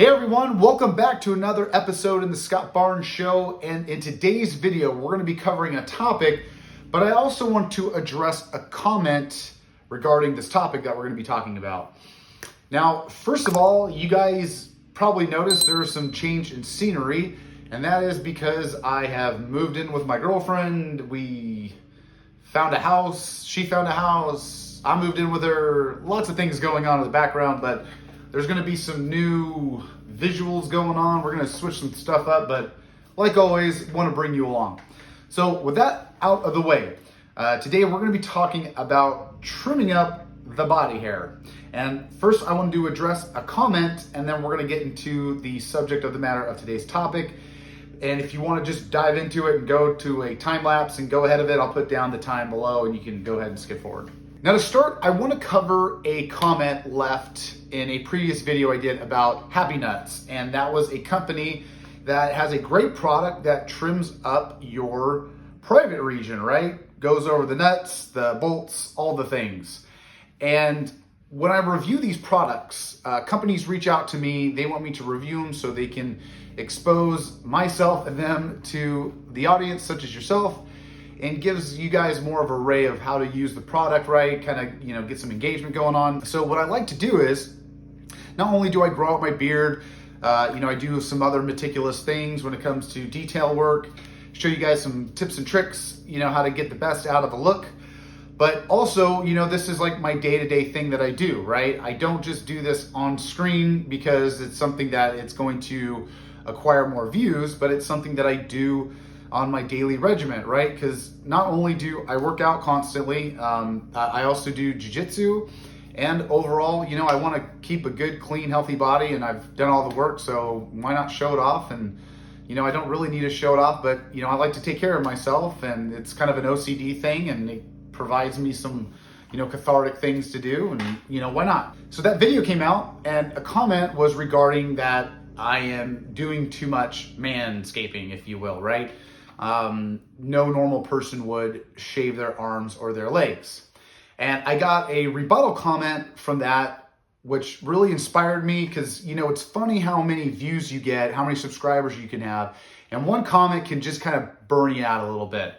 Hey everyone, welcome back to another episode in the Scott Barnes Show. And in today's video, we're going to be covering a topic, but I also want to address a comment regarding this topic that we're going to be talking about. Now, first of all, you guys probably noticed there's some change in scenery, and that is because I have moved in with my girlfriend. We found a house, she found a house, I moved in with her, lots of things going on in the background, but there's going to be some new visuals going on. We're going to switch some stuff up, but like always, want to bring you along. So with that out of the way, today we're going to be talking about trimming up the body hair. And first I want to address a comment, and then we're going to get into the subject of the matter of today's topic. And if you want to just dive into it and go to a time lapse and go ahead of it, I'll put down the time below and you can go ahead and skip forward. Now to start, I want to cover a comment left in a previous video I did about Happy Nuts. And that was a company that has a great product that trims up your private region, right? Goes over the nuts, the bolts, all the things. And when I review these products, companies reach out to me. They want me to review them so they can expose myself and them to the audience, such as yourself, and gives you guys more of an array of how to use the product, right? Kind of, get some engagement going on. So what I like to do is, not only do I grow out my beard, I do some other meticulous things when it comes to detail work, show you guys some tips and tricks, how to get the best out of a look. But also, this is like my day-to-day thing that I do, right? I don't just do this on screen because it's something that it's going to acquire more views, but it's something that I do on my daily regimen, right? Because not only do I work out constantly, I also do jiu-jitsu, and overall, I want to keep a good, clean, healthy body, and I've done all the work, so why not show it off? And I don't really need to show it off, but I like to take care of myself, and it's kind of an OCD thing, and it provides me some cathartic things to do, and why not? So that video came out, and a comment was regarding that I am doing too much manscaping, if you will, right? No normal person would shave their arms or their legs. And I got a rebuttal comment from that, which really inspired me because, it's funny how many views you get, how many subscribers you can have, and one comment can just kind of burn you out a little bit.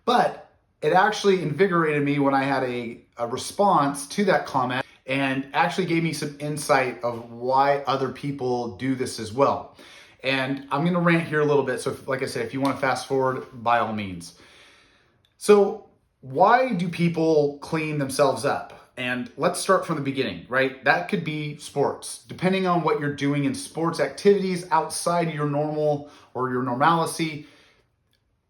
But it actually invigorated me when I had a response to that comment and actually gave me some insight of why other people do this as well. And I'm going to rant here a little bit. So like I said, if you want to fast forward, by all means. So why do people clean themselves up? And let's start from the beginning, right? That could be sports. Depending on what you're doing in sports activities outside your normal or your normalcy,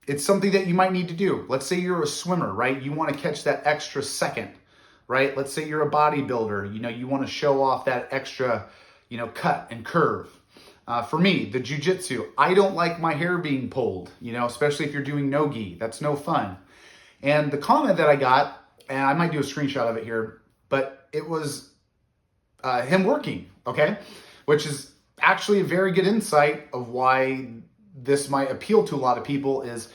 it's something that you might need to do. Let's say you're a swimmer, right? You want to catch that extra second, right? Let's say you're a bodybuilder, you want to show off that extra, cut and curve. For me, the jiu-jitsu, I don't like my hair being pulled, especially if you're doing no-gi. That's no fun. And the comment that I got, and I might do a screenshot of it here, but it was him working, okay? Which is actually a very good insight of why this might appeal to a lot of people is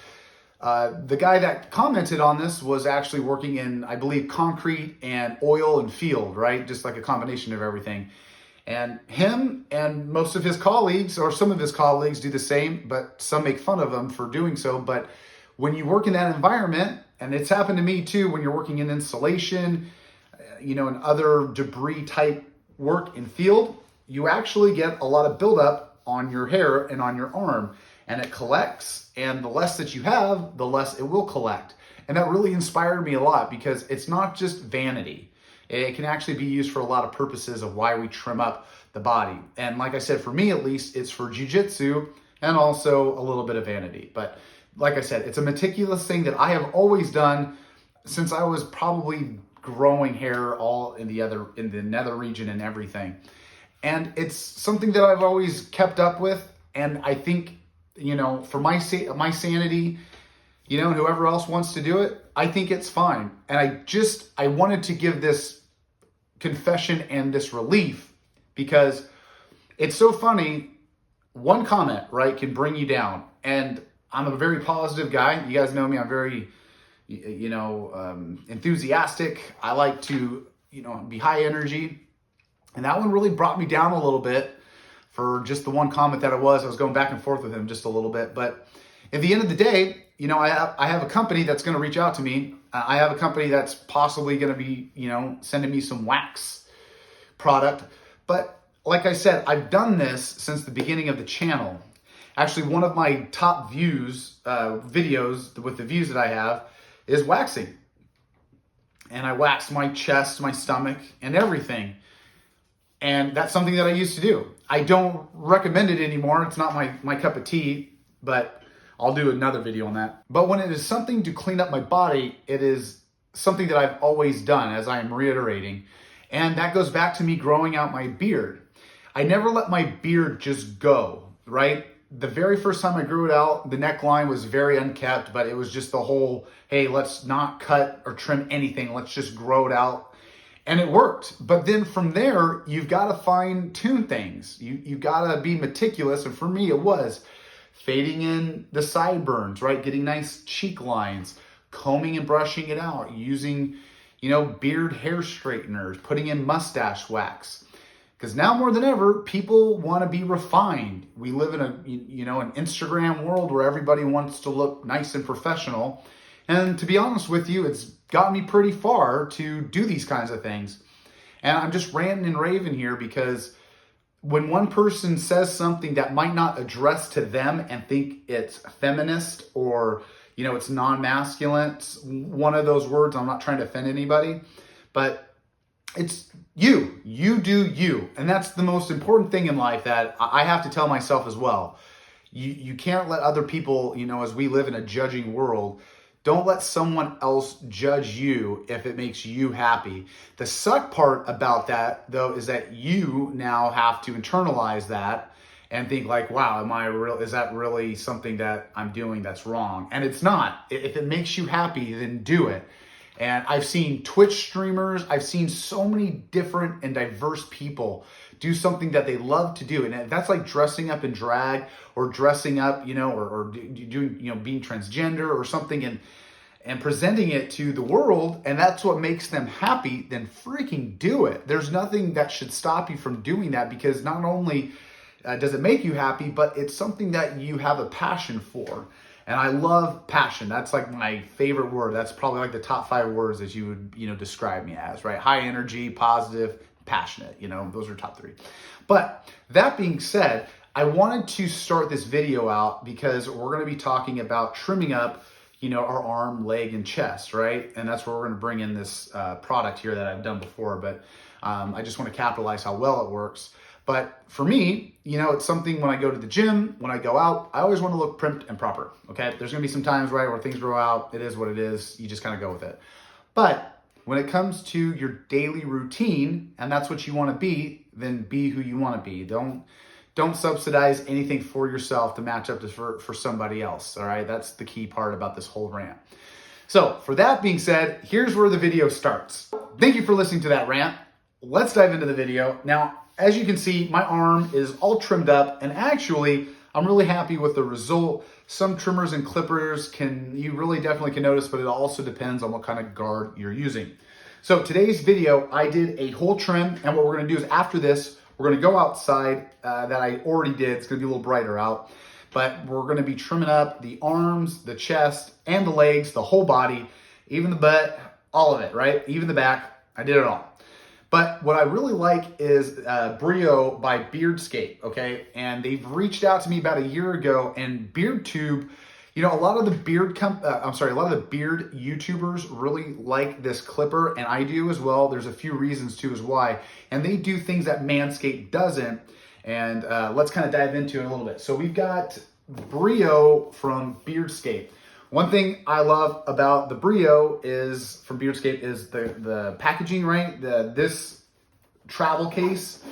the guy that commented on this was actually working in, I believe, concrete and oil and field, right? Just like a combination of everything. And him and most of his colleagues, or some of his colleagues, do the same, but some make fun of him for doing so. But when you work in that environment, and it's happened to me too, when you're working in installation, and other debris type work in field, you actually get a lot of buildup on your hair and on your arm, and it collects. And the less that you have, the less it will collect. And that really inspired me a lot because it's not just vanity. It can actually be used for a lot of purposes of why we trim up the body. And like I said, for me at least, it's for jiu-jitsu and also a little bit of vanity. But like I said, it's a meticulous thing that I have always done since I was probably growing hair all in the nether region and everything. And it's something that I've always kept up with. And I think, for my sanity, and whoever else wants to do it, I think it's fine. And I wanted to give this confession and this relief because it's so funny. One comment, right, can bring you down. And I'm a very positive guy. You guys know me. I'm very, enthusiastic. I like to, be high energy. And that one really brought me down a little bit for just the one comment that I was going back and forth with him just a little bit. But at the end of the day, you know, I have a company that's going to reach out to me. I have a company that's possibly going to be, you know, sending me some wax product. But like I said, I've done this since the beginning of the channel. Actually, one of my top views, videos with the views that I have is waxing. And I wax my chest, my stomach, and everything. And that's something that I used to do. I don't recommend it anymore. It's not my cup of tea, but I'll do another video on that. But when it is something to clean up my body, it is something that I've always done, as I am reiterating. And that goes back to me growing out my beard. I never let my beard just go, right? The very first time I grew it out, the neckline was very unkept, but it was just the whole, hey, let's not cut or trim anything. Let's just grow it out. And it worked. But then from there, you've got to fine tune things. You've got to be meticulous. And for me, it was fading in the sideburns, right? Getting nice cheek lines, combing and brushing it out, using, you know, beard hair straighteners, putting in mustache wax. Because now more than ever, people want to be refined. We live in a, you know, an Instagram world where everybody wants to look nice and professional. And to be honest with you, it's gotten me pretty far to do these kinds of things. And I'm just ranting and raving here because when one person says something that might not address to them and think it's feminist or, you know, it's non-masculine, it's one of those words, I'm not trying to offend anybody, but it's you do you. And that's the most important thing in life that I have to tell myself as well. You can't let other people, you know, as we live in a judging world, don't let someone else judge you if it makes you happy. The suck part about that, though, is that you now have to internalize that and think like, wow, is that really something that I'm doing that's wrong? And it's not. If it makes you happy, then do it. And I've seen Twitch streamers, I've seen so many different and diverse people do something that they love to do. And that's like dressing up in drag or dressing up, you know, or doing, you know, being transgender or something and presenting it to the world. And that's what makes them happy, then freaking do it. There's nothing that should stop you from doing that because not only does it make you happy, but it's something that you have a passion for. And I love passion. That's like my favorite word. That's probably like the top 5 words that you would, you know, describe me as, right? High energy, positive, passionate, you know, those are top 3. But that being said, I wanted to start this video out because we're going to be talking about trimming up, you know, our arm, leg, and chest, right? And that's where we're going to bring in this product here that I've done before, but I just want to capitalize how well it works. But for me, you know, it's something when I go to the gym, when I go out, I always want to look primped and proper, okay? There's going to be some times, right, where things grow out. It is what it is. You just kind of go with it. But when it comes to your daily routine, and that's what you want to be, then be who you want to be. Don't subsidize anything for yourself to match up to for somebody else, all right? That's the key part about this whole rant. So for that being said, here's where the video starts. Thank you for listening to that rant. Let's dive into the video. Now, as you can see, my arm is all trimmed up, and actually, I'm really happy with the result. Some trimmers and clippers you really definitely can notice, but it also depends on what kind of guard you're using. So today's video, I did a whole trim, and what we're gonna do is after this, we're gonna go outside that I already did. It's gonna be a little brighter out, but we're gonna be trimming up the arms, the chest, and the legs, the whole body, even the butt, all of it, right? Even the back, I did it all. But what I really like is Brio by Beardscape, okay? And they've reached out to me about a year ago, and BeardTube, you know, a lot of the beard YouTubers really like this clipper, and I do as well. There's a few reasons too as why. And they do things that Manscaped doesn't, and let's kind of dive into it a little bit. So we've got Brio from Beardscape. One thing I love about the Brio is from Beardscape is the packaging, right? This travel case,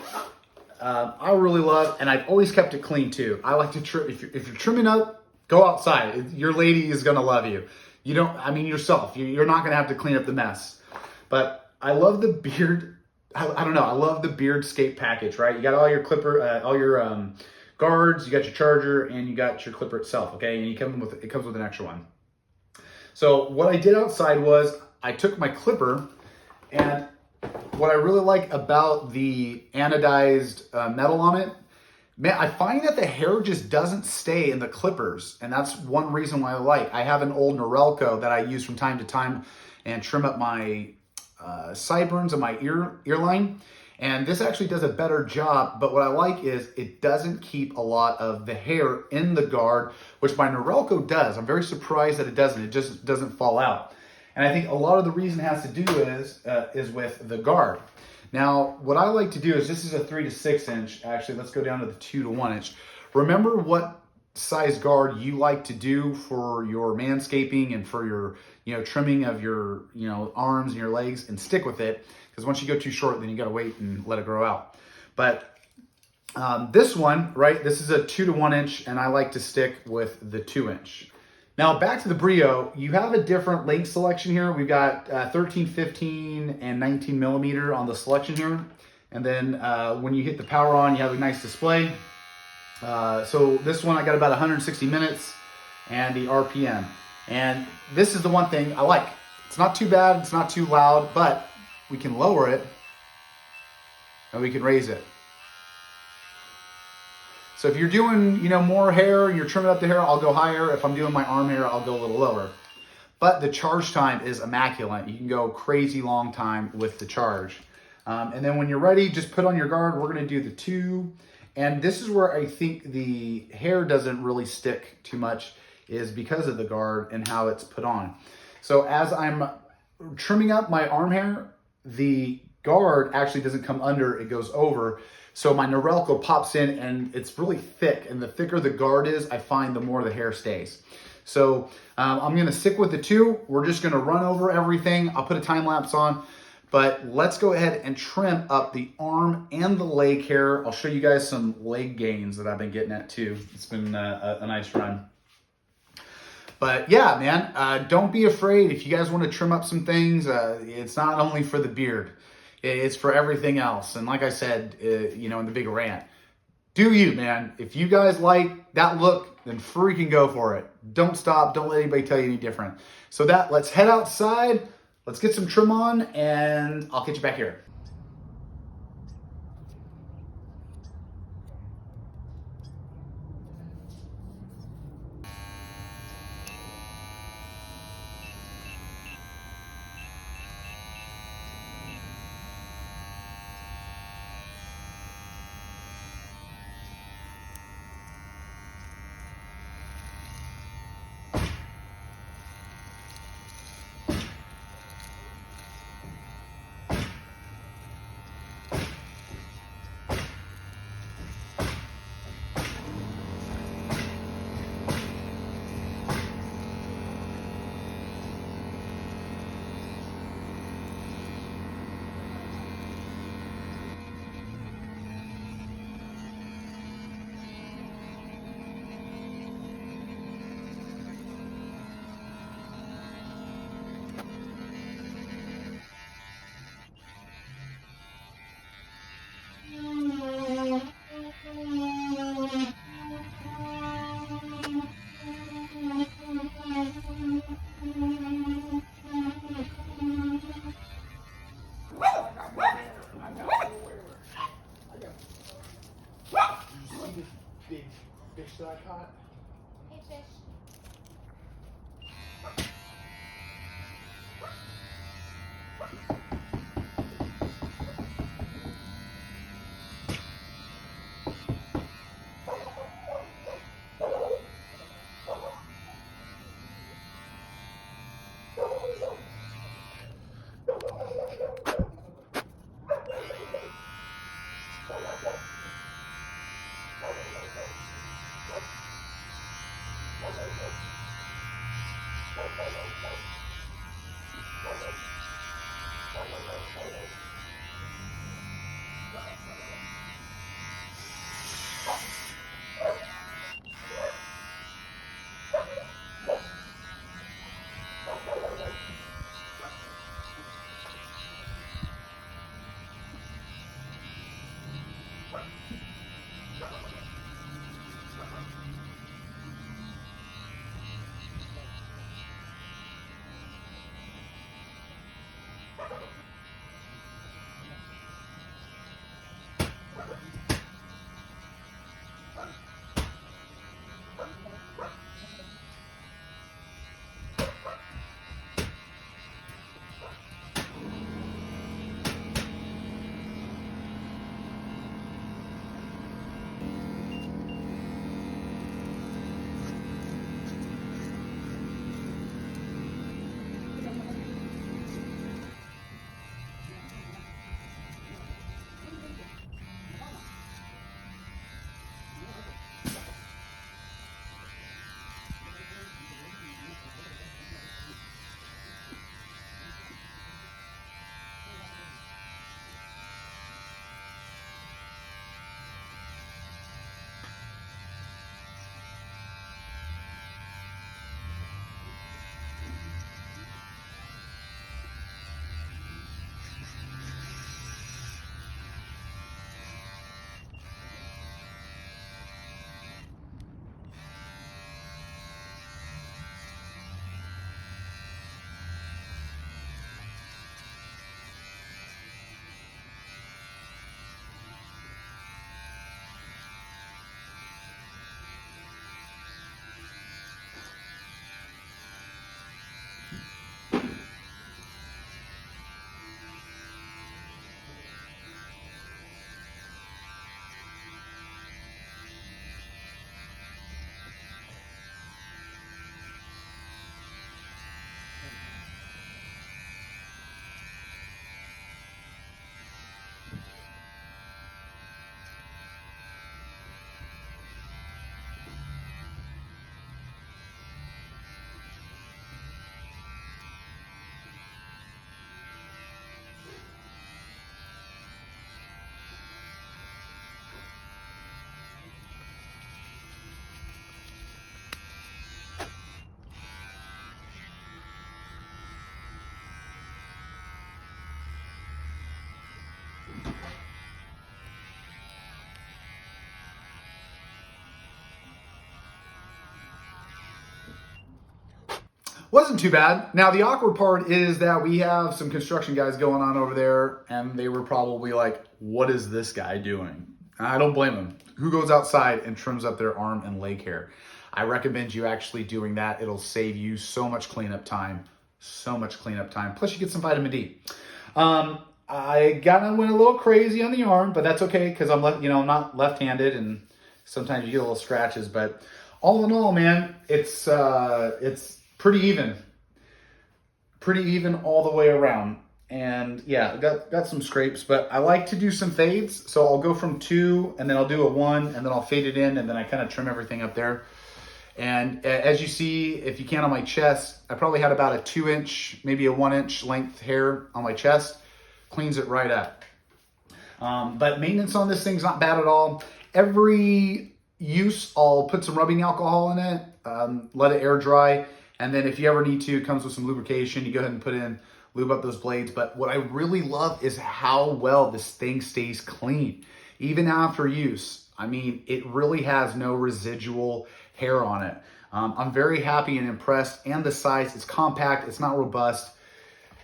I really love, and I've always kept it clean too. I like to trim. If you're trimming up, go outside. Your lady is gonna love you. You don't. I mean yourself. You're not gonna have to clean up the mess. But I love the beard. I don't know. I love the Beardscape package, right? You got all your clipper, all your guards, you got your charger, and you got your clipper itself, okay? And it comes with an extra one. So what I did outside was I took my clipper, and what I really like about the anodized metal on it, Man, I find that the hair just doesn't stay in the clippers, and that's one reason why I like. I have an old Norelco that I use from time to time and trim up my sideburns and my ear line, and this actually does a better job. But what I like is it doesn't keep a lot of the hair in the guard, which my Norelco does. I'm very surprised that it doesn't. It just doesn't fall out, and I think a lot of the reason has to do is with the guard. Now, what I like to do is, this is a 3 to 6 inch. Actually, let's go down to the 2 to 1 inch. Remember what size guard you like to do for your manscaping and for your, trimming of your, arms and your legs, and stick with it. Because once you go too short, then you got to wait and let it grow out. But this one, right, this is a 2 to 1 inch, and I like to stick with the 2 inch. Now back to the Brio, you have a different length selection here. We've got 13, 15, and 19 millimeter on the selection here. And then when you hit the power on, you have a nice display. So this one, I got about 160 minutes and the RPM. And this is the one thing I like. It's not too bad, it's not too loud, but we can lower it and we can raise it. So if you're doing, more hair and you're trimming up the hair, I'll go higher. If I'm doing my arm hair, I'll go a little lower. But the charge time is immaculate. You can go crazy long time with the charge. And then when you're ready, just put on your guard. We're going to do the 2. And this is where I think the hair doesn't really stick too much, is because of the guard and how it's put on. So as I'm trimming up my arm hair, the guard actually doesn't come under, it goes over. So my Norelco pops in and it's really thick, and the thicker the guard is, I find the more the hair stays. So I'm gonna stick with the 2. We're just gonna run over everything. I'll put a time lapse on, but let's go ahead and trim up the arm and the leg hair. I'll show you guys some leg gains that I've been getting at too. It's been a nice run. But yeah, man, don't be afraid. If you guys want to trim up some things, it's not only for the beard. It's for everything else. And like I said, in the big rant, do you, man. If you guys like that look, then freaking go for it. Don't stop. Don't let anybody tell you any different. So let's head outside. Let's get some trim on, and I'll catch you back here. Big fish that I caught. Hey, fish. Wasn't too bad. Now, the awkward part is that we have some construction guys going on over there, and they were probably like, what is this guy doing? I don't blame them. Who goes outside and trims up their arm and leg hair? I recommend you actually doing that. It'll save you so much cleanup time. So much cleanup time. Plus, you get some vitamin D. I went a little crazy on the arm, but that's okay because I'm not left-handed, and sometimes you get a little scratches. But all in all, man, it's pretty even all the way around. And yeah, got some scrapes, but I like to do some fades. So I'll go from 2, and then I'll do a 1, and then I'll fade it in, and then I kind of trim everything up there. And as you see, if you can on my chest, I probably had about a 2-inch, maybe a 1-inch length hair on my chest. Cleans it right up. But maintenance on this thing's not bad at all. Every use, I'll put some rubbing alcohol in it, let it air dry. And then if you ever need to, it comes with some lubrication. You go ahead and put in, lube up those blades. But what I really love is how well this thing stays clean. Even after use, I mean, it really has no residual hair on it. I'm very happy and impressed. And the size, it's compact, it's not robust.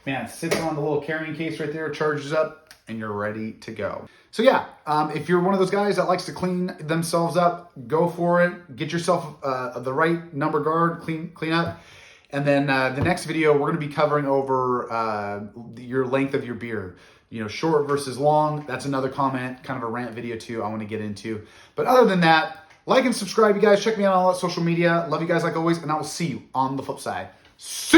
Man, it sits on the little carrying case right there, charges up, and you're ready to go. So yeah, if you're one of those guys that likes to clean themselves up, go for it. Get yourself the right number guard, clean up. And then the next video, we're going to be covering over your length of your beard. You know, short versus long. That's another comment, kind of a rant video too I want to get into. But other than that, like and subscribe, you guys. Check me out on all that social media. Love you guys like always, and I will see you on the flip side. See